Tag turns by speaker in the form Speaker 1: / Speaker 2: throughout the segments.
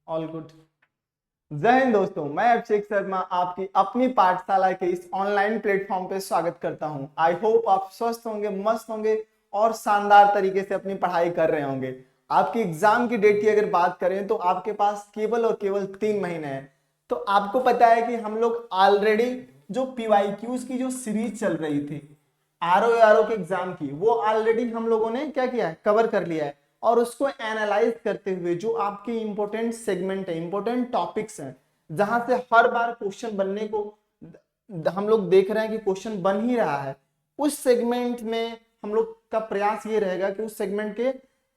Speaker 1: All good. जय हिंद दोस्तों, मैं अभिषेक शर्मा आपकी अपनी पाठशाला के इस ऑनलाइन प्लेटफॉर्म पे स्वागत करता हूं। आई होप आप स्वस्थ होंगे, मस्त होंगे और शानदार तरीके से अपनी पढ़ाई कर रहे होंगे। आपकी एग्जाम की डेट की अगर बात करें तो आपके पास केवल और केवल 3 महीने हैं। तो आपको पता है कि हम लोग ऑलरेडी जो PYQs की जो सीरीज चल रही थी आरओ के एग्जाम की, वो ऑलरेडी हम लोगों ने क्या किया है, कवर कर लिया है। और उसको एनालाइज करते हुए जो आपके इंपॉर्टेंट सेगमेंट है, इंपॉर्टेंट टॉपिक्स हैं, जहां से हर बार क्वेश्चन बनने को हम लोग देख रहे हैं कि क्वेश्चन बन ही रहा है, उस सेगमेंट में हम लोग का प्रयास ये रहेगा कि उस सेगमेंट के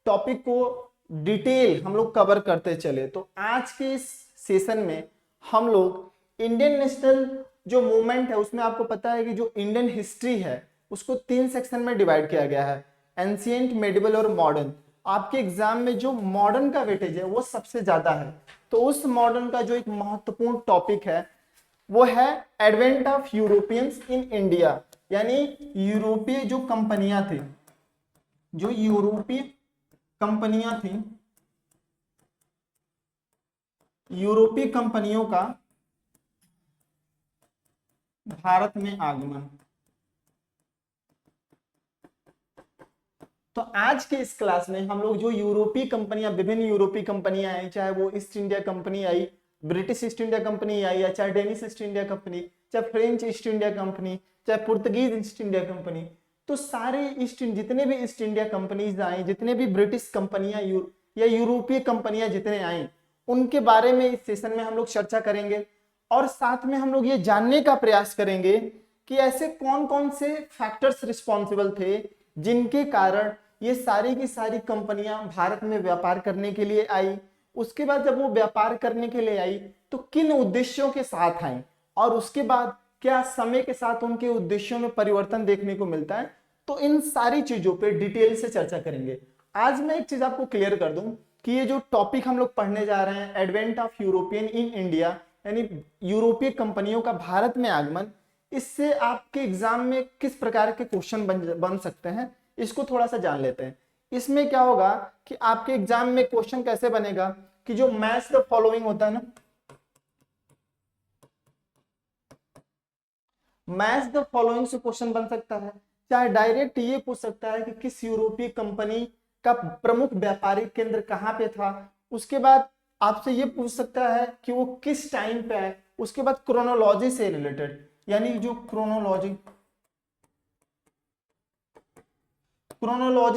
Speaker 1: टॉपिक को डिटेल हम लोग कवर करते चले। तो आज के इस सेशन में हम लोग इंडियन नेशनल जो मूवमेंट है उसमें आपको पता है कि जो इंडियन हिस्ट्री है उसको 3 सेक्शन में डिवाइड किया गया है, एंशिएंट, मेडिवल और मॉडर्न। आपके एग्जाम में जो मॉडर्न का वेटेज है वो सबसे ज्यादा है। तो उस मॉडर्न का जो एक महत्वपूर्ण टॉपिक है वो है advent of Europeans in India, यानी यूरोपीय जो कंपनियां थी, जो यूरोपीय कंपनियां थी, यूरोपीय कंपनियों का भारत में आगमन। तो आज के इस क्लास में हम लोग जो यूरोपीय कंपनियां, विभिन्न यूरोपीय कंपनियां आई, चाहे वो ईस्ट इंडिया कंपनी आई, ब्रिटिश ईस्ट इंडिया कंपनी आई, या चाहे डेनिश ईस्ट इंडिया कंपनी, चाहे फ्रेंच ईस्ट इंडिया कंपनी, चाहे पुर्तगीज ईस्ट इंडिया कंपनी, तो सारे जितने भी ईस्ट इंडिया कंपनीज आई, जितने भी ब्रिटिश कंपनियां या यूरोपीय कंपनियां जितने आई, उनके बारे में इस सेशन में हम लोग चर्चा करेंगे। और साथ में हम लोग ये जानने का प्रयास करेंगे कि ऐसे कौन कौन से फैक्टर्स रिस्पॉन्सिबल थे जिनके कारण ये सारी की सारी कंपनियां भारत में व्यापार करने के लिए आई। उसके बाद जब वो व्यापार करने के लिए आई तो किन उद्देश्यों के साथ आई, और उसके बाद क्या समय के साथ उनके उद्देश्यों में परिवर्तन देखने को मिलता है। तो इन सारी चीजों पे डिटेल से चर्चा करेंगे। आज मैं एक चीज आपको क्लियर कर दूं कि ये जो टॉपिक हम लोग पढ़ने जा रहे हैं, advent of European in India, यानी यूरोपीय कंपनियों का भारत में आगमन, इससे आपके एग्जाम में किस प्रकार के क्वेश्चन बन सकते हैं, इसको थोड़ा सा जान लेते हैं। इसमें क्या होगा कि आपके एग्जाम में क्वेश्चन कैसे बनेगा कि जो मैच द फॉलोइंग होता है ना, मैच द फॉलोइंग से क्वेश्चन बन सकता है। चाहे डायरेक्ट ये पूछ सकता है कि किस यूरोपीय कंपनी का प्रमुख व्यापारिक केंद्र कहां पे था। उसके बाद आपसे ये पूछ सकता है कि वो किस टाइम पे आए। उसके बाद क्रोनोलॉजी से रिलेटेड, यानी जो क्रोनोलॉजी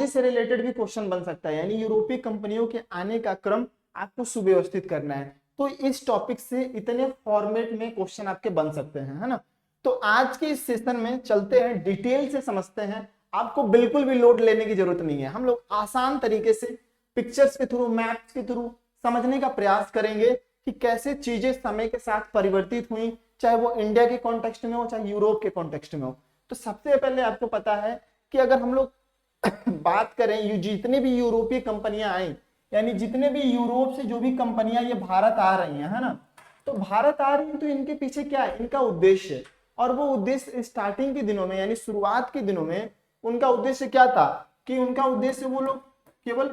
Speaker 1: से रिलेटेड भी क्वेश्चन बन सकता है, यानी यूरोपीय कंपनियों के आने का क्रम आपको सुव्यवस्थित करना है। तो इस टॉपिक से इतने फॉर्मेट में क्वेश्चन आपके बन सकते हैं, है ना। तो आज के इस सेशन में चलते हैं, डिटेल से समझते हैं। आपको बिल्कुल भी लोड लेने की जरूरत नहीं है। हम लोग आसान तरीके से पिक्चर्स के थ्रू, मैप्स के थ्रू समझने का प्रयास करेंगे कि कैसे चीजें समय के साथ परिवर्तित हुई, चाहे वो इंडिया के कॉन्टेक्स्ट में हो, चाहे यूरोप के कॉन्टेक्स्ट में हो। तो सबसे पहले आपको पता है कि अगर हम लोग बात करें, जितनी भी यूरोपीय कंपनियां आई, यानी जितने भी यूरोप से जो भी कंपनियां ये भारत आ रही हैं, है ना, तो भारत आ रही हैं तो इनके पीछे क्या है, इनका उद्देश्य। और वो उद्देश्य स्टार्टिंग के दिनों में, यानी शुरुआत के दिनों में उनका उद्देश्य क्या था कि उनका उद्देश्य वो लोग केवल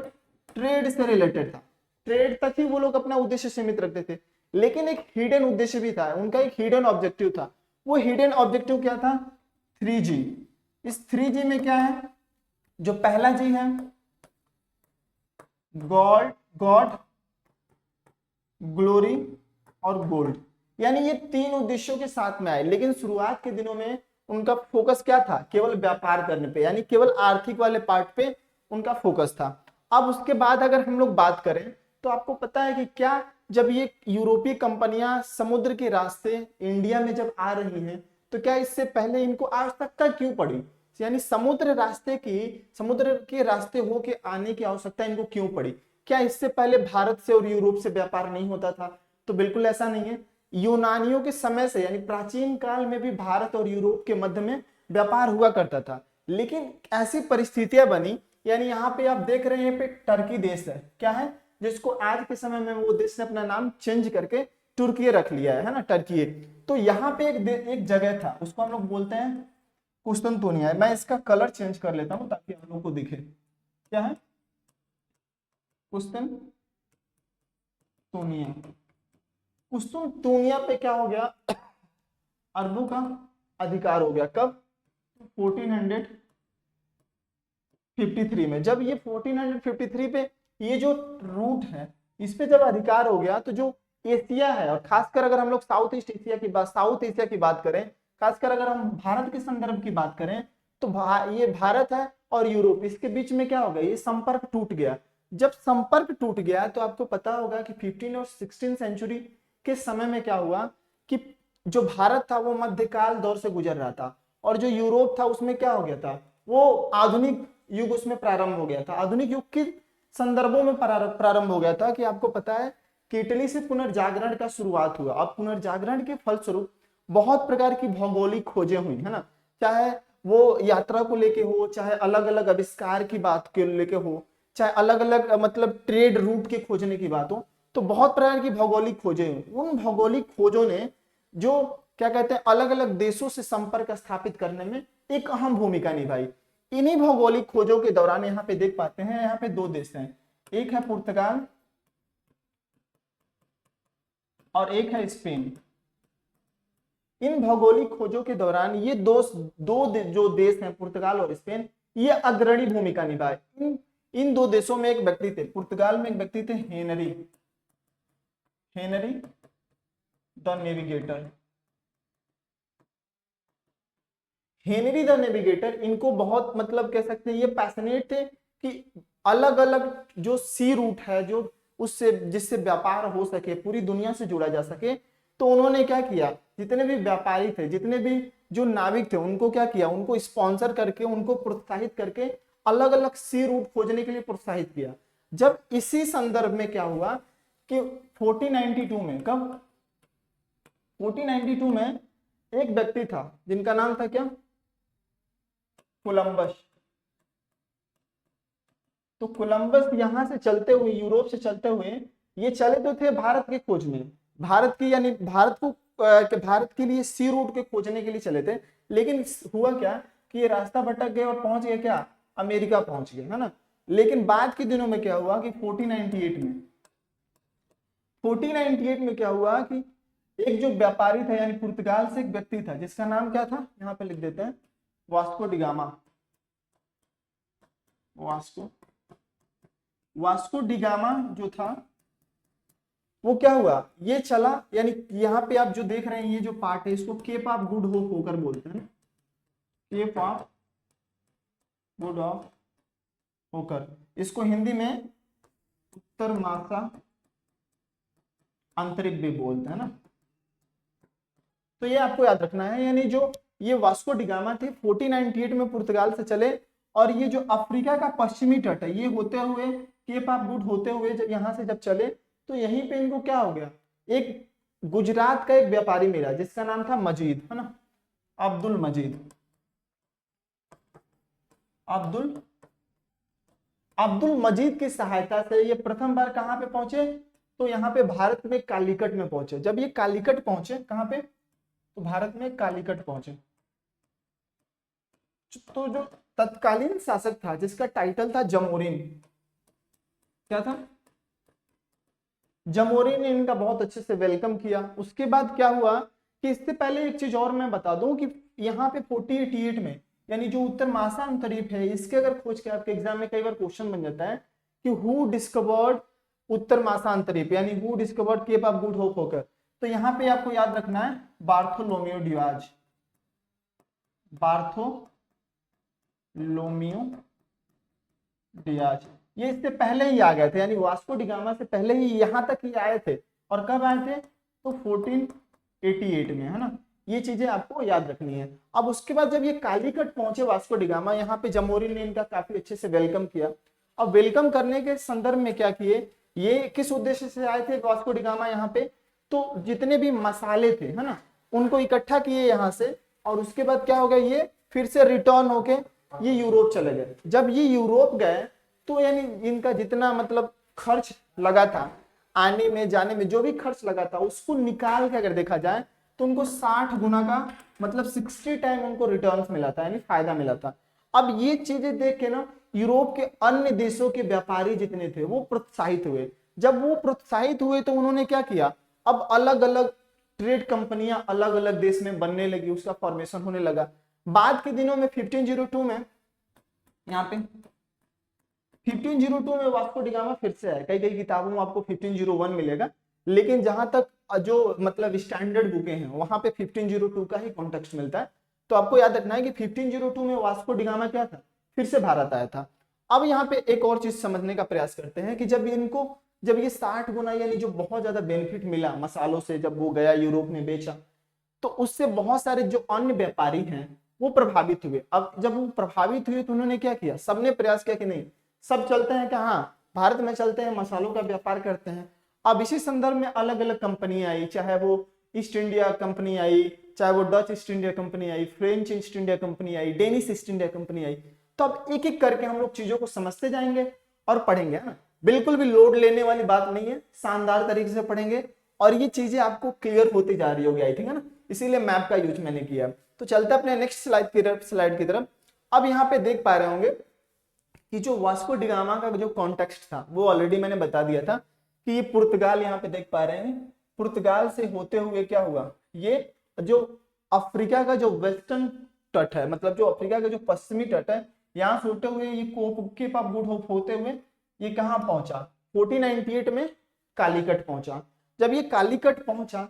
Speaker 1: ट्रेड से रिलेटेड था। ट्रेड तक ही वो लोग अपना उद्देश्य सीमित रखते थे। लेकिन एक हिडन उद्देश्य भी था, उनका एक हिडन ऑब्जेक्टिव था। वो हिडन ऑब्जेक्टिव क्या था? 3G। इस 3G में क्या है? जो पहला जी है गॉड, ग्लोरी और गोल्ड, यानी ये 3 उद्देश्यों के साथ में आए। लेकिन शुरुआत के दिनों में उनका फोकस क्या था? केवल व्यापार करने पे, यानी केवल आर्थिक वाले पार्ट पे उनका फोकस था। अब उसके बाद अगर हम लोग बात करें तो आपको पता है कि क्या, जब ये यूरोपीय कंपनियां समुद्र के रास्ते इंडिया में जब आ रही हैं तो क्या इससे पहले इनको आवश्यकता क्यों पड़ी, यानी समुद्र के रास्ते होके आने की आवश्यकता इनको क्यों पड़ी? क्या इससे पहले भारत से और यूरोप से व्यापार नहीं होता था? तो बिल्कुल ऐसा नहीं है। यूनानियों के समय से, यानी प्राचीन काल में भी भारत और यूरोप के मध्य में व्यापार हुआ करता था। लेकिन ऐसी परिस्थितियां बनी, यानी यहाँ पे आप देख रहे हैं, पे टर्की देश है, क्या है, जिसको आज के समय में वो देश ने अपना नाम चेंज करके तुर्की रख लिया है ना, टर्की। तो यहाँ पे एक जगह था, उसको हम लोग बोलते हैं कुस्तुनतुनिया है। मैं इसका कलर चेंज कर लेता हूं ताकि आप लोगों को दिखे। क्या है? कुस्तुन कुस्तुनतूनिया पे क्या हो गया, अरबों का अधिकार हो गया। कब? 1453 में। जब ये 1453 पे ये जो रूट है इस पे जब अधिकार हो गया, तो जो एशिया है, और खासकर अगर हम लोग साउथ एशिया की बात करें, खासकर अगर हम भारत के संदर्भ की बात करें, तो ये भारत है और यूरोप, इसके बीच में क्या हो गया, ये संपर्क टूट गया। जब संपर्क टूट गया तो आपको पता होगा कि 15 और 16 सेंचुरी के समय में क्या हुआ कि जो भारत था वो मध्यकाल दौर से गुजर रहा था, और जो यूरोप था उसमें क्या हो गया था, वो आधुनिक युग उसमें प्रारंभ हो गया था। आधुनिक युग के संदर्भों में प्रारंभ हो गया था कि आपको पता है कि इटली से पुनर्जागरण का शुरुआत हुआ। अब पुनर्जागरण के फलस्वरूप बहुत प्रकार की भौगोलिक खोजें हुई, है ना, चाहे वो यात्रा को लेके हो, चाहे अलग अलग आविष्कार की बात के लेके हो, चाहे अलग अलग मतलब ट्रेड रूट के खोजने की बात हो, तो बहुत प्रकार की भौगोलिक खोजें हुई। उन भौगोलिक खोजों ने जो क्या कहते हैं अलग अलग देशों से संपर्क स्थापित करने में एक अहम भूमिका निभाई। इन्हीं भौगोलिक खोजों के दौरान यहाँ पे देख पाते हैं, यहाँ पे दो देश हैं, एक है पुर्तगाल और एक है स्पेन। इन भौगोलिक खोजों के दौरान ये जो देश हैं पुर्तगाल और स्पेन, ये अग्रणी भूमिका निभाए। इन दो देशों में एक व्यक्ति थे, पुर्तगाल में एक व्यक्ति थे Henry the navigator. Henry the navigator, इनको बहुत मतलब कह सकते हैं ये पैशनेट थे कि अलग अलग जो सी रूट है, जो उससे जिससे व्यापार हो सके, पूरी दुनिया से जुड़ा जा सके, तो उन्होंने क्या किया, जितने भी व्यापारी थे, जितने भी जो नाविक थे, उनको क्या किया, उनको स्पॉन्सर करके, उनको प्रोत्साहित करके अलग अलग सी रूट खोजने के लिए प्रोत्साहित किया। जब इसी संदर्भ में क्या हुआ कि 1492 में, कब 1492 में एक व्यक्ति था जिनका नाम था क्या, कोलंबस। तो कोलंबस यहां से चलते हुए, यूरोप से चलते हुए ये चले तो थे भारत के खोज में, भारत की यानी भारत के लिए सी रूट के खोजने के लिए चले थे। लेकिन हुआ क्या कि ये रास्ता भटक गए और पहुंच गए क्या, अमेरिका पहुंच गए, है ना। लेकिन बाद के दिनों में क्या हुआ कि 1498 में क्या हुआ कि एक जो व्यापारी था, यानी पुर्तगाल से एक व्यक्ति था जिसका नाम क्या था, यहाँ पे लिख देते हैं, वास्को डिगामा। वास्को डिगामा जो था वो क्या हुआ, ये चला, यानी यहाँ पे आप जो देख रहे हैं ये जो पार्ट है, इसको केप ऑफ गुड होप होकर बोलते हैं, केप ऑफ गुड ऑफ होकर, इसको हिंदी में उत्तर मासा अंतरिक्ष भी बोलते हैं ना। तो ये आपको याद रखना है, यानी जो ये वास्को डिगामा थे 1498 में पुर्तगाल से चले, और ये जो अफ्रीका का पश्चिमी तट है, ये होते हुए केप ऑफ गुड होते हुए जब यहाँ से जब चले, तो यहीं पे इनको क्या हो गया, एक गुजरात का एक व्यापारी मिला जिसका नाम था मजीद, है ना, अब्दुल मजीद की सहायता से ये प्रथम बार कहां पे पहुंचे, तो यहाँ पे भारत में कालीकट में पहुंचे। जब ये कालीकट पहुंचे, कहां पे, तो भारत में कालीकट पहुंचे। तो जो तत्कालीन शासक था जिसका टाइटल था जमोरिन, क्या था, जमोरिन ने इनका बहुत अच्छे से वेलकम किया। उसके बाद क्या हुआ कि इससे पहले एक चीज और मैं बता दूं कि यहाँ पे 1488 में, यानी जो उत्तर मासा अंतरीप है, इसके अगर खोज के आपके एग्जाम में कई बार क्वेश्चन बन जाता है कि हु डिस्कवर्ड उत्तर मासा अंतरीप, यानी who discovered Cape of Good Hope होकर, तो यहाँ पे आपको याद रखना है बार्थोलोमियो डियाज। ये इससे पहले ही आ गए थे, यानी वास्को डिगामा से पहले ही यहाँ तक ही आए थे। और कब आए थे, तो 1488 में, है ना। ये चीजें आपको याद रखनी है। अब उसके बाद जब ये कालीकट पहुंचे वास्को डिगामा, यहाँ पे जमोरिन ने इनका काफी अच्छे से वेलकम किया। अब वेलकम करने के संदर्भ में क्या किए, ये किस उद्देश्य से आए थे वास्को डिगामा यहाँ पे, तो जितने भी मसाले थे, है ना, उनको इकट्ठा किए यहाँ से, और उसके बाद क्या हो गया, ये फिर से रिटर्न होके ये यूरोप चले गए। जब ये यूरोप गए तो यानी इनका जितना मतलब खर्च लगा था आने में जाने में, जो भी खर्च लगा था उसको निकाल के अगर देखा जाए तो उनको 60 गुना का मतलब 60 टाइम उनको रिटर्न्स मिला था, यानी फायदा मिला था। अब ये चीजें देख के ना यूरोप के अन्य देशों के व्यापारी जितने थे वो प्रोत्साहित हुए। जब वो प्रोत्साहित हुए तो उन्होंने क्या किया, अब अलग अलग ट्रेड कंपनियां अलग अलग देश में बनने लगी, उसका फॉर्मेशन होने लगा। बाद के दिनों में 1502 में, यहाँ पे 1502 में वास्को डिगामा फिर से है। कई कई किताबों में आपको 1501 मिलेगा, लेकिन जहां तक जो मतलब स्टैंडर्ड बुकें हैं वहां पे 1502 का ही कॉन्टेक्स्ट मिलता है। तो आपको याद रखना है कि 1502 में वास्को डिगामा क्या था, फिर से भारत आया था। अब यहाँ पे एक और चीज समझने का प्रयास करते हैं कि जब ये 60 गुना यानी जो बहुत ज्यादा बेनिफिट मिला मसालों से, जब वो गया यूरोप में बेचा, तो उससे बहुत सारे जो अन्य व्यापारी हैं वो प्रभावित हुए। अब जब वो प्रभावित हुए तो उन्होंने क्या किया, सबने प्रयास किया कि नहीं सब चलते हैं, क्या हाँ भारत में चलते हैं, मसालों का व्यापार करते हैं। अब इसी संदर्भ में अलग अलग कंपनी आई, चाहे वो ईस्ट इंडिया कंपनी आई, चाहे वो डच ईस्ट इंडिया कंपनी आई, फ्रेंच ईस्ट इंडिया कंपनी आई, डेनिश ईस्ट इंडिया कंपनी आई। तो अब एक एक करके हम लोग चीजों को समझते जाएंगे और पढ़ेंगे, है ना। बिल्कुल भी लोड लेने वाली बात नहीं है, शानदार तरीके से पढ़ेंगे और ये चीजें आपको क्लियर होती जा रही होगी, आई थिंक, है ना। इसीलिए मैप का यूज मैंने किया। तो चलते अपने नेक्स्ट स्लाइड की तरफ। अब यहाँ पे देख पा रहे होंगे कि जो वास्को डिगामा का जो कॉन्टेक्स्ट था वो ऑलरेडी मैंने बता दिया था कि ये पुर्तगाल, यहाँ पे देख पा रहे हैं, पुर्तगाल से होते हुए क्या हुआ, ये जो अफ्रीका का जो वेस्टर्न तट है, मतलब जो अफ्रीका का जो पश्चिमी तट है, यहाँ से होते हुए ये केप ऑफ गुड होप होते हुए ये कहाँ पहुंचा, 1498 में कालीकट पहुंचा। जब ये कालीकट पहुंचा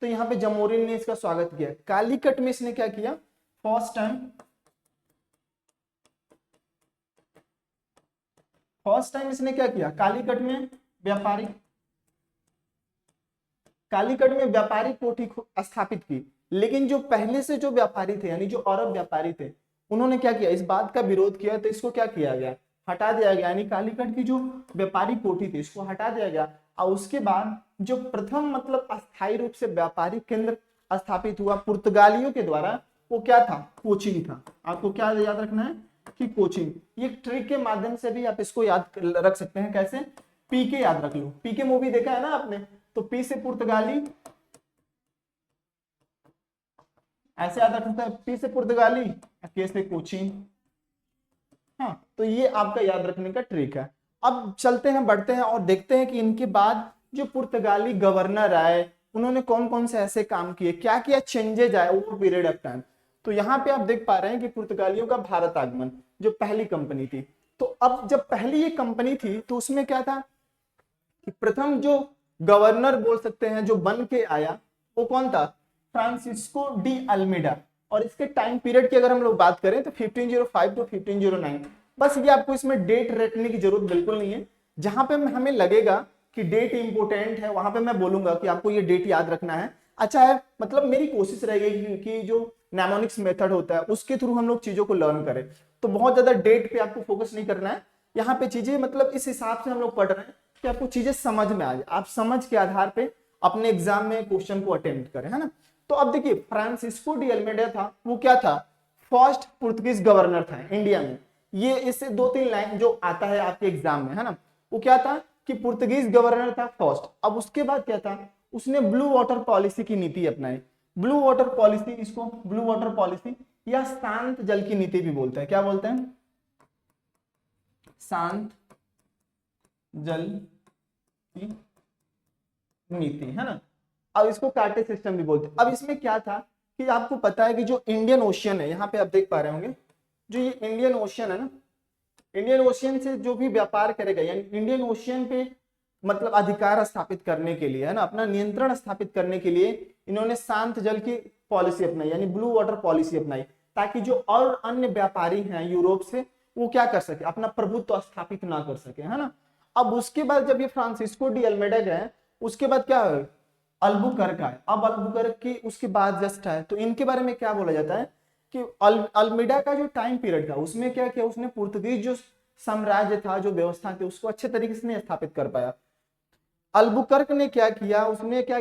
Speaker 1: तो यहाँ पे जमोरिन ने इसका स्वागत किया। कालीकट में इसने क्या किया, फर्स्ट टाइम इसने क्या किया, कालीकट में व्यापारिक कोठी स्थापित की। लेकिन जो पहले से जो व्यापारी थे यानी जो अरब व्यापारी थे, उन्होंने क्या किया, इस बात का विरोध किया, तो इसको क्या किया गया, हटा दिया गया। यानी कालीकट की जो व्यापारिक कोठी थी इसको हटा दिया गया। और उसके बाद जो प्रथम मतलब अस्थायी रूप से व्यापारिक केंद्र स्थापित हुआ पुर्तगालियों के द्वारा, वो क्या था, कोचीन था। आपको क्या याद रखना है कि कोचीन, ये ट्रिक के माध्यम से भी आप इसको याद रख सकते हैं। कैसे, पीके याद रख लो, पीके मूवी देखा है ना आपने, तो पी से पुर्तगाली, ऐसे याद रखना है, पी से पुर्तगाली, के से कोचीन। हाँ, तो ये आपका याद रखने का ट्रिक है। अब चलते हैं, बढ़ते हैं और देखते हैं कि इनके बाद जो पुर्तगाली गवर्नर आए उन्होंने कौन कौन से ऐसे काम किए, क्या क्या चेंजेज आए ओवर पीरियड ऑफ टाइम। तो यहाँ पे आप देख पा रहे हैं कि पुर्तगालियों का भारत आगमन, जो पहली कंपनी थी। तो अब जब पहली ये कंपनी थी तो उसमें क्या था कि प्रथम जो गवर्नर बोल सकते हैं जो बन के आया वो कौन था, फ्रांसिस्को डी अल्मेडा। और इसके टाइम पीरियड की अगर हम लोग बात करें तो 1505 टू 1509। बस ये आपको इसमें डेट रखने की जरूरत बिल्कुल नहीं है। जहां पे हमें लगेगा कि डेट इंपोर्टेंट है वहां पे मैं बोलूंगा कि आपको ये डेट याद रखना है। अच्छा है, मतलब मेरी कोशिश रहेगी कि जो नेमोनिक्स मेथड होता है उसके थ्रू हम लोग चीजों को लर्न करें। तो बहुत ज्यादा डेट पे आपको फोकस नहीं करना है। यहाँ पे चीजें मतलब इस हिसाब से हम लोग पढ़ रहे हैं कि आपको चीजें समझ में आ जाए, आप समझ के आधार पे अपने एग्जाम में क्वेश्चन को अटेम्प्ट करें, है ना। तो अब देखिए फ्रांसिस्को डी अल्मेडा था, वो क्या था, फर्स्ट पुर्तगीज गवर्नर था इंडिया में। ये इससे 2-3 लाइन जो आता है आपके एग्जाम में, है ना, वो क्या था कि पुर्तगीज गवर्नर था फर्स्ट। अब उसके बाद क्या था, उसने ब्लू वाटर पॉलिसी की नीति अपनाई। ब्लू वाटर पॉलिसी, इसको ब्लू वाटर पॉलिसी या शांत जल की नीति भी बोलते हैं। क्या बोलते हैं, शांत जल की नीति, है ना। अब इसको कार्टे सिस्टम भी बोलते हैं। अब इसमें क्या था कि आपको पता है कि जो इंडियन ओशियन है, यहाँ पे आप देख पा रहे होंगे, जो ये इंडियन ओशियन है ना, इंडियन ओशियन से जो भी व्यापार करेगा यानी इंडियन ओशियन पे मतलब अधिकार स्थापित करने के लिए, है ना, अपना नियंत्रण स्थापित करने के लिए इन्होंने शांत जल की पॉलिसी अपनाई यानी ब्लू वाटर पॉलिसी अपनाई, ताकि जो और अन्य व्यापारी हैं यूरोप से वो क्या कर सके, अपना प्रभुत्व स्थापित ना कर सके, है ना। अब उसके बाद जब ये फ्रांसिस्को डी अल्मेडा गए, उसके बाद क्या है, अल्बुकर्क आए। अब अल्बुकर्क की उसके बाद जस्ट है, तो इनके बारे में क्या बोला जाता है कि अल्मेडा का जो टाइम पीरियड था उसमें क्या किया, उसने पुर्तगीज जो साम्राज्य था, जो व्यवस्था थी, उसको अच्छे तरीके से नहीं स्थापित कर पाया। अल्बुकर्क ने क्या किया, उसने क्या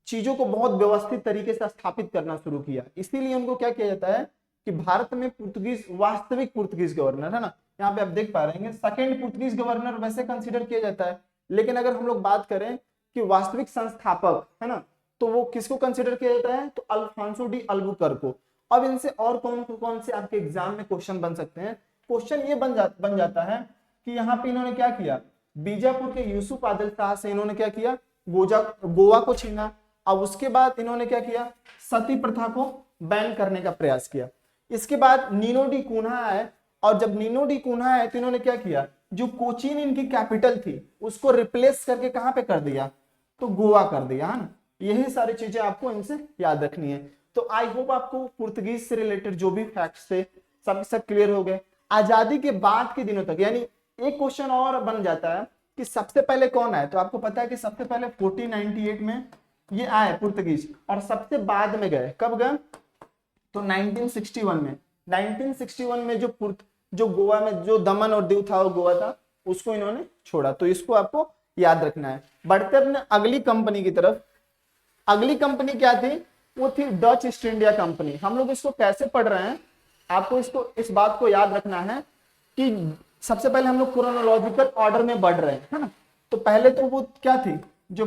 Speaker 1: चीजों को बहुत व्यवस्थित तरीके से स्थापित करना शुरू किया। इसीलिए उनको क्या किया जाता है कि भारत में पुर्तगीज, वास्तविक पुर्तगीज गवर्नर, है ना, यहाँ पे आप देख पा रहे हैं सेकंड पुर्तगीज गवर्नर वैसे कंसिडर किया जाता है। लेकिन अगर हम लोग बात करें कि वास्तविक संस्थापक, है ना, तो वो किसको कंसिडर किया जाता है, तो अल्फांसो डी अल्बुकर्क को। अब इनसे और कौन कौन से आपके एग्जाम में क्वेश्चन बन सकते हैं, क्वेश्चन ये बन जाता है कि यहाँ पे इन्होंने क्या किया, बीजापुर के यूसुफ आदिल शाह से इन्होंने क्या किया, गोवा को छीना। अब उसके बाद इन्होंने क्या किया, सती प्रथा को बैन करने का प्रयास किया। इसके बाद नीनो डी कुन्हा आए, और जब नीनो डी कुन्हा आए तो इन्होंने क्या किया, जो कोचीन इनकी कैपिटल थी उसको रिप्लेस करके कहां पे कर दिया, तो गोवा कर दिया, है ना। यही सारी चीजें आपको इनसे याद रखनी है। तो आई होप आपको पुर्तगीज से रिलेटेड जो भी फैक्ट्स थे सब क्लियर हो गए। आजादी के बाद के दिनों तक, यानी एक क्वेश्चन और बन जाता है कि सबसे पहले कौन आए, तो आपको पता है कि सबसे पहले 1498 में ये आए पुर्तगीज, और सबसे बाद में गए, कब गए, तो 1961 में। 1961 में जो गोवा में जो दमन और दीव था, वो गोवा था, उसको इन्होंने छोड़ा। तो इसको आपको याद रखना है। बढ़ते अपने अगली कंपनी की तरफ। अगली कंपनी क्या थी, वो थी डच ईस्ट इंडिया कंपनी। हम लोग इसको कैसे पढ़ रहे हैं, आपको इस बात को याद रखना है कि सबसे पहले हम लोग क्रोनोलॉजिकल ऑर्डर में बढ़ रहे हैं, है ना। तो पहले तो वो क्या थी, जो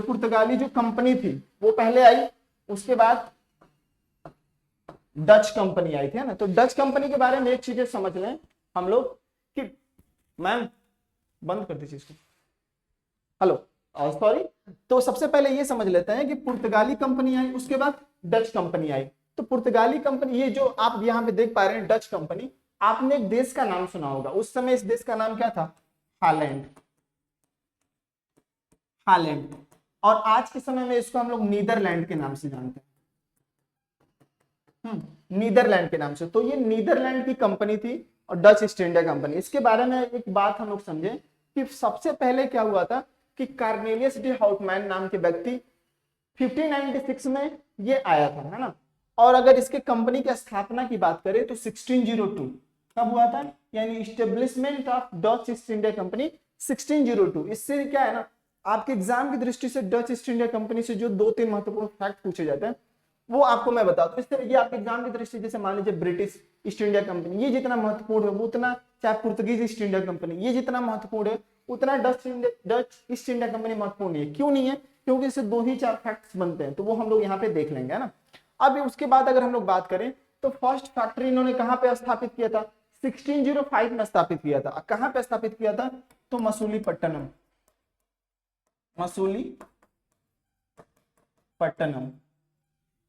Speaker 1: पुर्तगाली जो कंपनी थी वो पहले आई, उसके बाद डच कंपनी आई थी, है ना। तो डच कंपनी के बारे में एक चीज समझ लें हम लोग कि, मैम बंद कर दीजिए इसको, हेलो, सॉरी। तो सबसे पहले ये समझ लेते हैं कि पुर्तगाली कंपनी आई, उसके बाद डच कंपनी आई। तो पुर्तगाली कंपनी, ये जो आप यहाँ पे देख पा रहे हैं डच कंपनी, आपने एक देश का नाम सुना होगा, उस समय इस देश का नाम क्या था, हालैंड। हालैंड। और आज के समय में इसको हम लोग नीदरलैंड के नाम से जानते हैं, नीदरलैंड के नाम से। तो ये नीदरलैंड की कंपनी थी और डच ईस्ट इंडिया कंपनी। इसके बारे में एक बात हम लोग समझे कि सबसे पहले क्या हुआ था कि कार्नेलियस डी हाउटमैन नाम के व्यक्ति 1596 में ये आया था, है ना। और अगर इसके कंपनी की स्थापना की बात करें तो 1602 कब हुआ था, यानी establishment of Dutch east India company 1602। इससे क्या है ना, आपके एग्जाम की दृष्टि से डच ईस्ट इंडिया कंपनी से जो 2-3 महत्वपूर्ण फैक्ट पूछे जाते हैं वो आपको मैं बताता हूँ। इससे ये आपके एग्जाम की दृष्टि, जैसे मान लीजिए ब्रिटिश ईस्ट इंडिया कंपनी, ये जितना महत्वपूर्ण है वो उतना, चाहे पुर्तगीज ईस्ट इंडिया कंपनी ये जितना महत्वपूर्ण है उतना डच ईस्ट इंडिया कंपनी महत्वपूर्ण नहीं है। क्यों नहीं है, क्योंकि इससे 2 ही 4 फैक्ट्स बनते हैं, तो वो हम लोग यहाँ पे देख लेंगे, है ना। अब उसके बाद अगर हम लोग बात करें तो फर्स्ट फैक्ट्री इन्होंने कहाँ पे स्थापित किया था, 1605 में स्थापित किया था। कहाँ पे स्थापित किया था, तो मसूलीपट्टनम। मसूलीपट्टनम,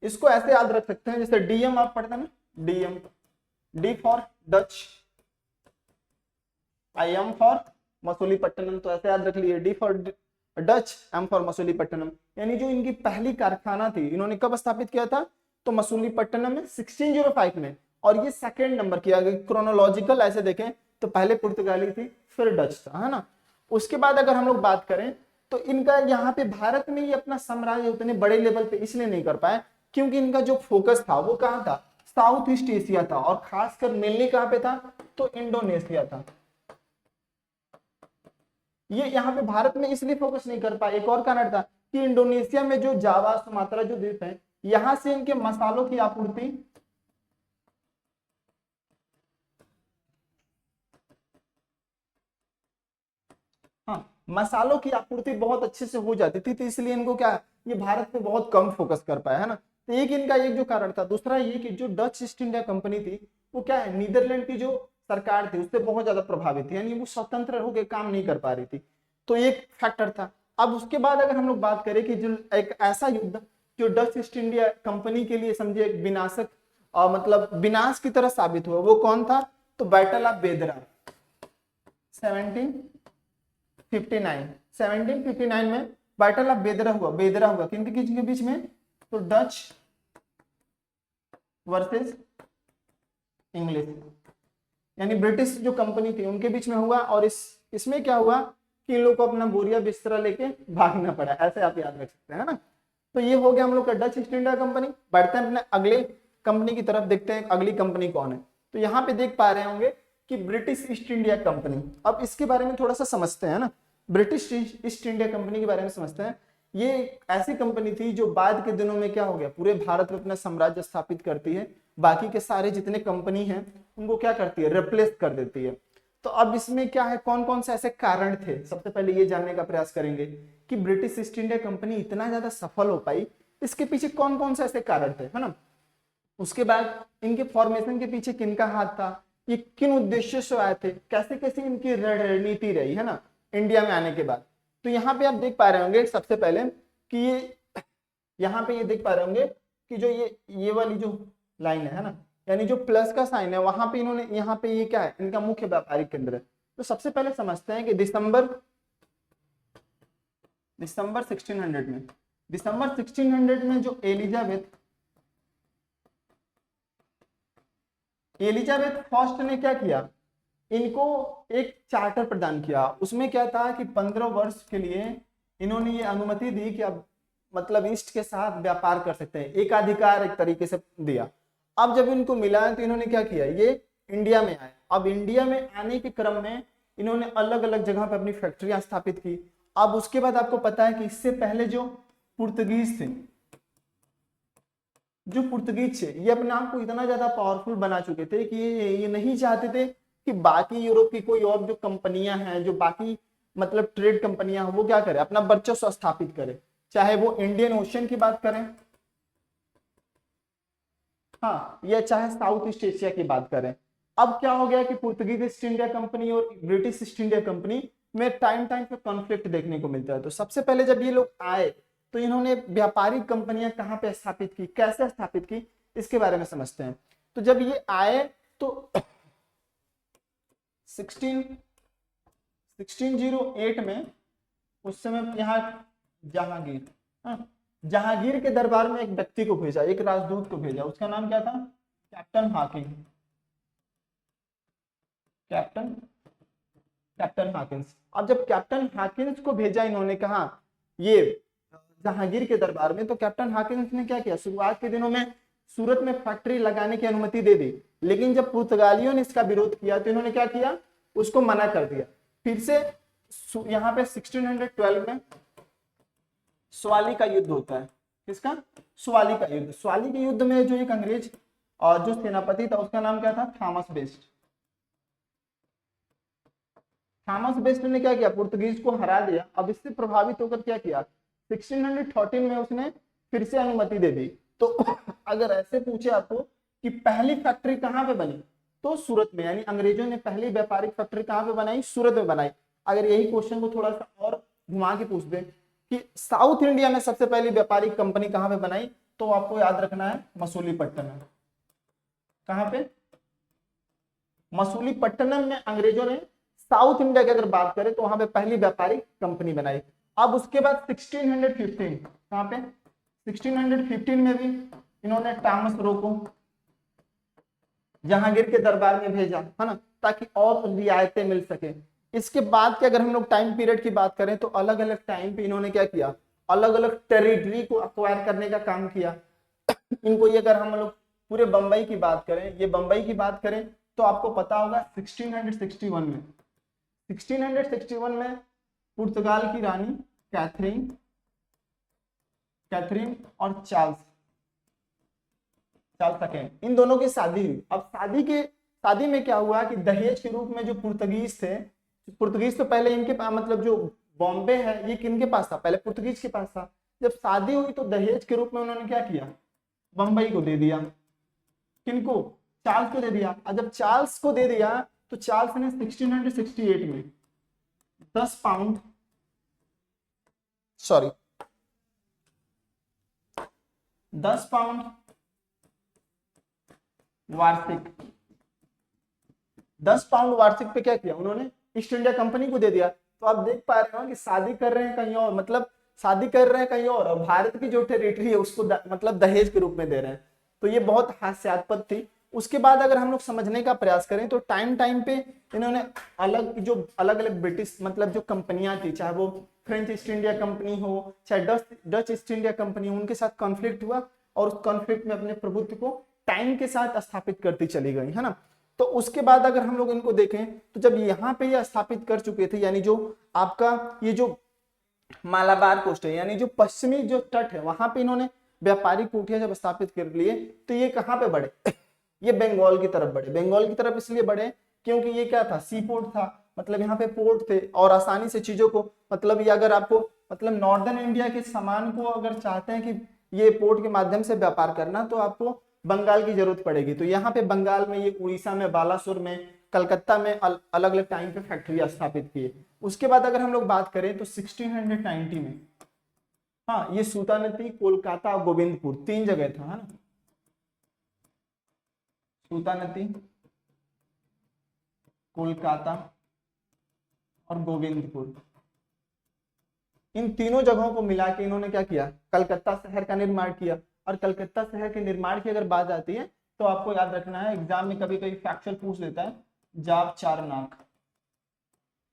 Speaker 1: इसको ऐसे याद रख सकते हैं जैसे डीएम आप पढ़ते हैं ना, DM, D for Dutch, I M for Masulipatnam, तो ऐसे याद रख लिए, D for Dutch, M for Masulipatnam. यानी जो इनकी पहली कारखाना थी इन्होंने कब स्थापित किया था, तो मसूलीपट्टनम में 1605 में। और ये सेकंड नंबर किया गया, क्रोनोलॉजिकल ऐसे देखें तो पहले पुर्तगाली थी फिर डच था, है ना। उसके बाद अगर हम लोग बात करें तो इनका यहाँ पे भारत में ये अपना साम्राज्य उतने बड़े लेवल पे इसलिए नहीं कर पाए क्योंकि इनका जो फोकस था वो कहाँ था, साउथ ईस्ट एशिया था, और खासकर मेनली कहाँ पे था, तो इंडोनेशिया था। ये यहाँ पे भारत में इसलिए फोकस नहीं कर पाए, एक और कारण था कि इंडोनेशिया में जो जावा सुमात्रा जो द्वीप है, यहां से इनके मसालों की आपूर्ति मसालों की आपूर्ति बहुत अच्छे से हो जाती थी, तो इसलिए इनको क्या, ये भारत पे बहुत कम फोकस कर पाया, है ना। तो इनका एक जो कारण था। दूसरा ये कि जो डच ईस्ट इंडिया कंपनी थी वो क्या है, नीदरलैंड की जो सरकार थी उससे बहुत ज्यादा प्रभावित थी, यानी वो स्वतंत्र होकर काम नहीं कर पा रही थी, तो एक फैक्टर था। अब उसके बाद अगर हम लोग बात करें कि जो एक ऐसा युद्ध जो डच ईस्ट इंडिया कंपनी के लिए समझे एक विनाशक मतलब विनाश की तरह साबित हुआ, वो कौन था, तो बैटल ऑफ बेदरा 1759 में बैटल ऑफ बेदरा हुआ किनके बीच में, तो डच वर्सेस इंग्लिश, यानी ब्रिटिश जो कंपनी थी उनके बीच में हुआ। और इसमें क्या हुआ कि इन लोग को अपना बोरिया बिस्तरा लेके भागना पड़ा, ऐसे आप याद रख सकते हैं ना। तो ये हो गया हम लोग का डच ईस्ट इंडिया कंपनी। बढ़ते हैं अपने अगले कंपनी की तरफ, देखते हैं अगली कंपनी कौन है। तो यहाँ पे देख पा रहे होंगे कि ब्रिटिश ईस्ट इंडिया कंपनी। अब इसके बारे में थोड़ा सा समझते हैं ना, ब्रिटिश ईस्ट इंडिया कंपनी के बारे में समझते हैं। ये ऐसी कंपनी थी जो बाद के दिनों में क्या हो गया, पूरे भारत में अपना साम्राज्य स्थापित करती है, बाकी के सारे जितने कंपनी हैं उनको क्या करती है, रिप्लेस कर देती है। तो अब इसमें क्या है, कौन कौन से ऐसे कारण थे, सबसे पहले ये जानने का प्रयास करेंगे कि ब्रिटिश ईस्ट इंडिया कंपनी इतना ज्यादा सफल हो पाई, इसके पीछे कौन कौन से ऐसे कारण थे, है ना। उसके बाद इनके फॉर्मेशन के पीछे किनका हाथ था, ये किन उद्देश्य से आए थे, कैसे कैसे इनकी रणनीति रही है ना इंडिया में आने के बाद। तो यहाँ पे आप देख पा रहे होंगे सबसे पहले कि ये यहाँ पे ये देख पा रहे होंगे कि जो ये वाली जो लाइन है ना, यानी जो प्लस का साइन है, वहां पे इन्होंने, यहाँ पे ये क्या है, इनका मुख्य व्यापारिक केंद्र है। तो सबसे पहले समझते हैं कि दिसंबर 1600 में जो एलिजाबेथ फर्स्ट ने क्या किया, इनको एक चार्टर प्रदान किया। उसमें क्या था कि 15 वर्ष के लिए इन्होंने ये अनुमति दी कि अब मतलब ईस्ट के साथ व्यापार कर सकते हैं, एक अधिकार एक तरीके से दिया। अब जब इनको मिला तो इन्होंने क्या किया, ये इंडिया में आए। अब इंडिया में आने के क्रम में इन्होंने अलग अलग जगह पे अपनी फैक्ट्रियां स्थापित की। अब उसके बाद आपको पता है कि इससे पहले जो पुर्तगीज थे, ये अपने आप को इतना ज्यादा पावरफुल बना चुके थे कि ये नहीं चाहते थे कि बाकी यूरोप की कोई और जो कंपनियां हैं, जो बाकी मतलब ट्रेड कंपनियां हैं, वो क्या करे, अपना वर्चस्व स्थापित करे, चाहे वो इंडियन ओशन की बात करें, हाँ, या चाहे साउथ ईस्ट एशिया की बात करें। अब क्या हो गया कि पुर्तगीज ईस्ट इंडिया कंपनी और ब्रिटिश ईस्ट इंडिया कंपनी में टाइम पे कॉन्फ्लिक्ट देखने को मिलता है। तो सबसे पहले जब ये लोग आए तो इन्होंने व्यापारिक कंपनियां कहाँ पे स्थापित की, कैसे स्थापित की, इसके बारे में समझते हैं। तो जब ये आए तो 1608 में, उस समय यहाँ जहांगीर के दरबार में एक व्यक्ति को भेजा, एक राजदूत को भेजा। उसका नाम क्या था, कैप्टन हाकिंस। अब जब कैप्टन हाकिंस को भेजा इन्होंने, कहा ये जहांगीर के दरबार में, तो कैप्टन हाकिंस ने क्या किया, शुरुआत के दिनों में सूरत में फैक्ट्री लगाने की अनुमति दे दी, लेकिन जब पुर्तगालियों ने इसका विरोध किया तो इन्होंने क्या किया, उसको मना कर दिया। फिर से यहाँ पे 1612 में स्वाली का युद्ध होता है। किसका, स्वाली का युद्ध। स्वाली के युद्ध में जो एक अंग्रेज और जो सेनापति था उसका नाम क्या था, थॉमस बेस्ट ने क्या किया, पुर्तगीज को हरा दिया। अब इससे प्रभावित होकर क्या किया, 1613 में उसने फिर से अनुमति दे दी। तो अगर ऐसे पूछे आपको कि पहली फैक्ट्री कहाँ पे बनी, तो सूरत में, यानी अंग्रेजों ने पहली व्यापारिक फैक्ट्री कहाँ पे बनाई, सूरत में बनाई। अगर यही क्वेश्चन को थोड़ा सा और घुमा के पूछ दे कि साउथ इंडिया में सबसे पहली व्यापारिक कंपनी कहाँ पे बनाई, तो आपको याद रखना है मसूलीपट्टनम। कहाँ पे, मसूलीपट्टनम में अंग्रेजों ने साउथ इंडिया की अगर बात करें तो वहां पे पहली व्यापारिक कंपनी बनाई। अब उसके बाद 1615 कहां पे, 1615 में भी इन्होंने टॉमस रो को जहांगीर के दरबार में भेजा, है ना, ताकि और रियायतें मिल सके। इसके बाद के अगर हम लोग टाइम पीरियड की बात करें तो अलग अलग टाइम पे इन्होंने क्या किया, अलग अलग टेरिटरी को अक्वायर करने का काम किया। इनको ये अगर हम लोग पूरे बंबई की बात करें, ये बंबई की बात करें तो आपको पता होगा 1661 में पुर्तगाल की रानी कैथरीन और चार्ल्स सेकंड, इन दोनों की शादी हुई। अब शादी में क्या हुआ कि दहेज के रूप में जो पुर्तगीज तो पहले इनके मतलब जो बॉम्बे है ये किनके पास था, पहले पुर्तगीज के पास था। जब शादी हुई तो दहेज के रूप में उन्होंने क्या किया, बंबई को दे दिया। किनको, चार्ल्स को दे दिया। और जब चार्ल्स को दे दिया तो चार्ल्स ने 1668 में 10 पाउंड वार्षिक पे क्या किया उन्होंने, ईस्ट इंडिया कंपनी को दे दिया। तो आप देख पा रहे हो कि शादी कर रहे हैं कहीं और, मतलब शादी कर रहे हैं कहीं और भारत की जो टेरिटरी है उसको मतलब दहेज के रूप में दे रहे हैं। तो ये बहुत हास्यास्पद थी। उसके बाद अगर हम लोग समझने का प्रयास करें तो टाइम पे इन्होंने अलग अलग ब्रिटिश मतलब जो कंपनियां थी, चाहे वो फ्रेंच ईस्ट इंडिया कंपनी हो, चाहे डच ईस्ट इंडिया कंपनी हो, उनके साथ कॉन्फ्लिक्ट हुआ और उस कॉन्फ्लिक्ट में अपने प्रभुत्व को टाइम के साथ स्थापित करती चली गई, है ना। तो उसके बाद अगर हम लोग इनको देखें तो जब यहाँ पे ये स्थापित कर चुके थे, यानी जो आपका ये जो मालाबार कोस्ट है, यानी जो पश्चिमी जो तट है, वहां पे इन्होंने व्यापारिक कुटिया जब स्थापित कर लिए तो ये कहाँ पे बढ़े, ये बंगाल की तरफ बढ़े। बंगाल की तरफ इसलिए बढ़े क्योंकि ये क्या था, सी पोर्ट था, मतलब यहाँ पे पोर्ट थे और आसानी से चीजों को, मतलब ये अगर आपको मतलब नॉर्दर्न इंडिया के सामान को अगर चाहते हैं कि ये पोर्ट के माध्यम से व्यापार करना, तो आपको बंगाल की जरूरत पड़ेगी। तो यहाँ पे बंगाल में, ये उड़ीसा में, बालासुर में, कलकत्ता में अलग अलग टाइम पे फैक्ट्री स्थापित किए। उसके बाद अगर हम लोग बात करें तो 1690 में, हाँ, ये सूतानती, कोलकाता, गोविंदपुर, 3 जगह था, है ना, सूतानती, कोलकाता और गोविंदपुर, इन तीनों जगहों को मिला के इन्होंने क्या किया, कलकत्ता शहर का निर्माण किया। और कलकत्ता शहर के निर्माण की अगर बात आती है तो आपको याद रखना है, एग्जाम में कभी कभी फैक्चुअल पूछ लेता है, जाप चारनाक,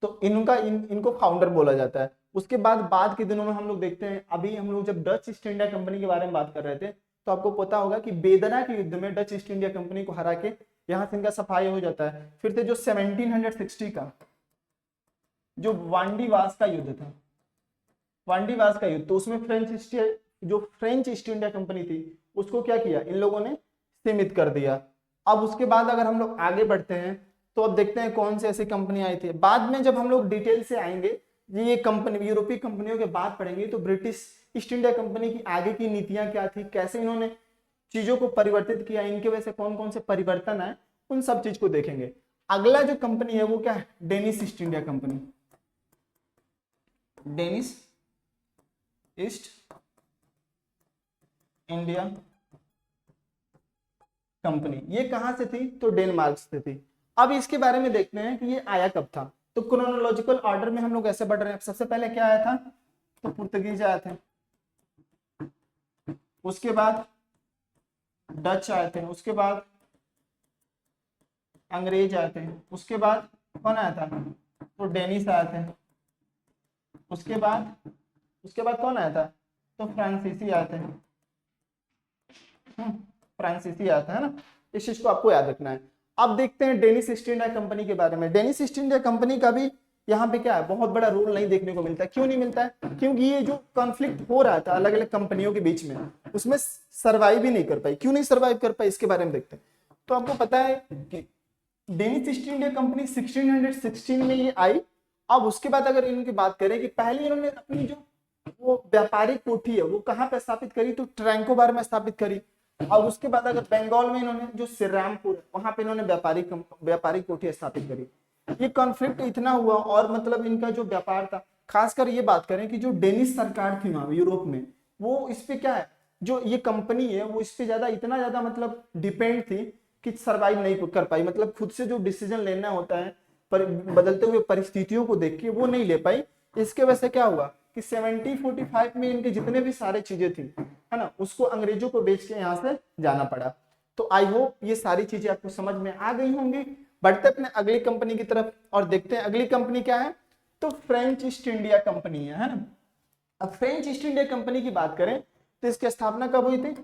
Speaker 1: तो इनको फाउंडर बोला जाता है। उसके बाद के दिनों में हम लोग देखते हैं, अभी हम लोग जब डच ईस्ट इंडिया कंपनी के बारे में बात कर रहे थे तो आपको पता होगा कि बेदरा के युद्ध में डच ईस्ट इंडिया कंपनी को हरा के यहाँ से इनका सफाई हो जाता है। फिर से जो 1760 का जो वांडीवास का युद्ध था, वांडीवास का युद्ध, तो उसमें फ्रेंच ईस्ट इंडिया कंपनी थी उसको क्या किया, इन लोगों ने सीमित कर दिया। अब उसके बाद अगर हम लोग आगे बढ़ते हैं तो अब देखते हैं कौन से ऐसी कंपनी आई थी। बाद में जब हम लोग डिटेल से आएंगे, ये कंपनी, यूरोपीय कंपनियों के बात पढ़ेंगे तो ब्रिटिश ईस्ट इंडिया कंपनी की आगे की नीतियां क्या थी, कैसे इन्होंने चीजों को परिवर्तित किया, इनके वजह से कौन कौन से परिवर्तन आए, उन सब चीज को देखेंगे। अगला जो कंपनी है वो क्या है, Danish east India company, Danish east India company, ये कहां से थी, तो डेनमार्क से थी। अब इसके बारे में देखते हैं कि ये आया कब था। तो क्रोनोलॉजिकल ऑर्डर में हम लोग ऐसे बढ़ रहे हैं। सबसे पहले क्या आया था, तो पुर्तगीज आए थे, उसके बाद डच आए थे, उसके बाद अंग्रेज आए थे, उसके बाद कौन आया था, तो डेनिश आए थे, उसके बाद कौन आया था, तो फ्रांसीसी आए थे, फ्रांसीसी आया था, है ना। इस चीज को आपको याद रखना है। अब देखते हैं डेनिश ईस्ट इंडिया कंपनी के बारे में। डेनिश ईस्ट इंडिया कंपनी का भी यहाँ पे क्या है, बहुत बड़ा रोल नहीं देखने को मिलता है। क्यों नहीं मिलता है, क्योंकि ये जो कॉन्फ्लिक्ट हो रहा था अलग अलग कंपनियों के बीच में, उसमें सर्वाइव ही नहीं कर पाई। क्यों नहीं सर्वाइव कर पाई, इसके बारे में देखते हैं। तो आपको पता है कि डेनिश ईस्ट इंडिया कंपनी 1616 में ये आई। अब उसके बाद अगर इनकी बात करें कि पहले इन्होंने अपनी जो वो व्यापारिक कोठी है वो कहाँ पे स्थापित करी, तो ट्रैंकोबार में स्थापित करी। और उसके बाद अगर बंगाल में इन्होंने जो श्रीरामपुर है वहां पे इन्होंने व्यापारिक कोठी स्थापित करी। ये कॉन्फ्लिक्ट इतना हुआ और मतलब इनका जो व्यापार था, खासकर ये बात करें कि जो डेनिश सरकार थी वहां यूरोप में, वो इस पे क्या है, जो ये कंपनी है वो इस पे इतना ज्यादा मतलब डिपेंड थी कि सर्वाइव नहीं कर पाई। मतलब खुद से जो डिसीजन लेना होता है बदलते हुए परिस्थितियों को देख के, वो नहीं ले पाई। इसके वजह से क्या हुआ कि 1745 में इनके जितने भी सारे चीजें थी, है ना, उसको अंग्रेजों को बेच के यहाँ से जाना पड़ा। तो आई होप ये सारी चीजें आपको समझ में आ गई होंगी। बढ़ते अपने अगली कंपनी की तरफ और देखते हैं अगली कंपनी क्या है, तो फ्रेंच ईस्ट इंडिया कंपनी है ना। अब फ्रेंच ईस्ट इंडिया कंपनी की बात करें तो इसकी स्थापना कब हुई थी,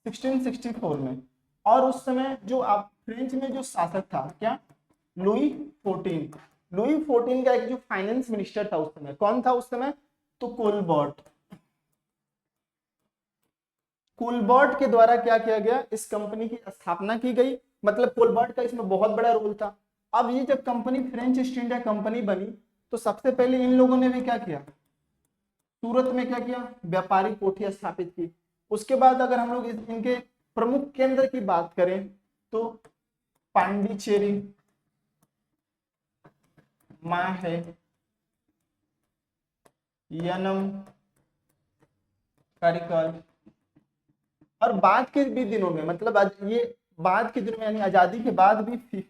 Speaker 1: 1664 में। और उस समय जो आप फ्रेंच में जो शासक था क्या, लुई 14 का एक जो फाइनेंस मिनिस्टर था उस समय, कौन था उस समय, तो कोलबर्ट के द्वारा क्या किया गया, इस कंपनी की स्थापना की गई। मतलब कोलबर्ट का इसमें बहुत बड़ा रोल था। अब ये जब company French east India company बनी तो सबसे पहले इन लोगों ने भी क्या किया, सूरत में क्या किया, व्यापारिक कोठी स्थापित की। उसके बाद अगर हम लोग इनके प्रमुख केंद्र की बात करें तो पांडिचेरी, माहे, यनम, करिकल। और बाद के भी दिनों में, मतलब ये बाद के दिनों में यानी आजादी के बाद भी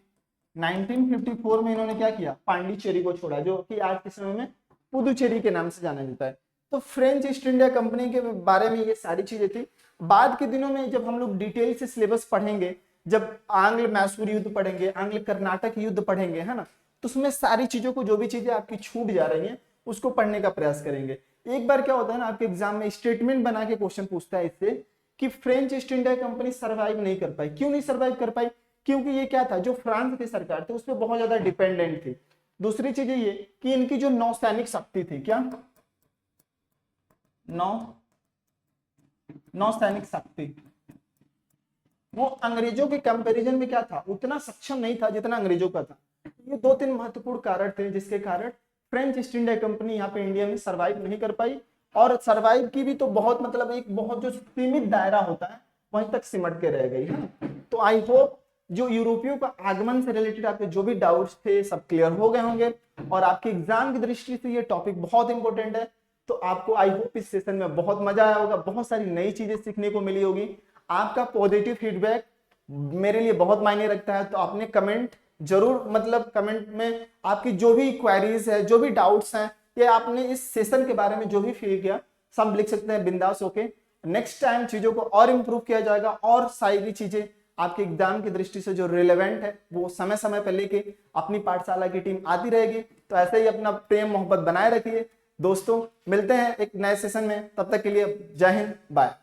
Speaker 1: 1954 में इन्होंने क्या किया, पांडिचेरी को छोड़ा, जो कि आज के समय में पुदुचेरी के नाम से जाना जाता है। तो फ्रेंच ईस्ट इंडिया कंपनी के बारे में ये सारी चीजें थी। बाद के दिनों में जब हम लोग डिटेल से सिलेबस पढ़ेंगे, जब आंग्ल मैसूर युद्ध पढ़ेंगे, आंग्ल कर्नाटक युद्ध पढ़ेंगे, है ना, तो उसमें सारी चीजों को, जो भी चीजें आपकी छूट जा रही हैं उसको पढ़ने का प्रयास करेंगे। एक बार क्या होता है ना, आपके एग्जाम में स्टेटमेंट बना के क्वेश्चन पूछता है इससे कि French east India company survive नहीं कर पाई। क्यों नहीं सर्वाइव कर पाई, क्योंकि ये क्या था, जो फ्रांस की सरकार थी उस पर बहुत ज्यादा डिपेंडेंट थी। दूसरी चीज ये कि इनकी जो नौसैनिक शक्ति थी, क्या, नौसैनिक शक्ति, वो अंग्रेजों के कंपैरिजन में क्या था, उतना सक्षम नहीं था जितना अंग्रेजों का था। ये 2-3 महत्वपूर्ण कारण थे जिसके कारण फ्रेंच ईस्ट इंडिया कंपनी यहाँ पे इंडिया में सर्वाइव नहीं कर पाई। और सर्वाइव की भी तो बहुत, मतलब एक बहुत जो सीमित दायरा होता है वहीं तक सिमट के रह गई है ना। तो आई होप जो यूरोपियों का आगमन से रिलेटेड आपके जो भी डाउट्स थे सब क्लियर हो गए होंगे, और आपके एग्जाम की दृष्टि से ये टॉपिक बहुत इंपॉर्टेंट है। तो आपको आई होप इस सेशन में बहुत मजा आया होगा, बहुत सारी नई चीजें सीखने को मिली होगी। आपका पॉजिटिव फीडबैक मेरे लिए बहुत मायने रखता है, तो आपने कमेंट जरूर, मतलब कमेंट में आपकी जो भी क्वेरीज है, जो भी डाउट्स हैं, या आपने इस सेशन के बारे में जो भी फील किया, सब लिख सकते हैं बिंदास होके। नेक्स्ट टाइम चीजों को और इम्प्रूव किया जाएगा, और सारी चीजें आपके एग्जाम की दृष्टि से जो रिलेवेंट है वो समय समय पर लेके अपनी पाठशाला की टीम आती रहेगी। तो ऐसे ही अपना प्रेम मोहब्बत बनाए रखिए दोस्तों। मिलते हैं एक नए सेशन में, तब तक के लिए जय हिंद, बाय।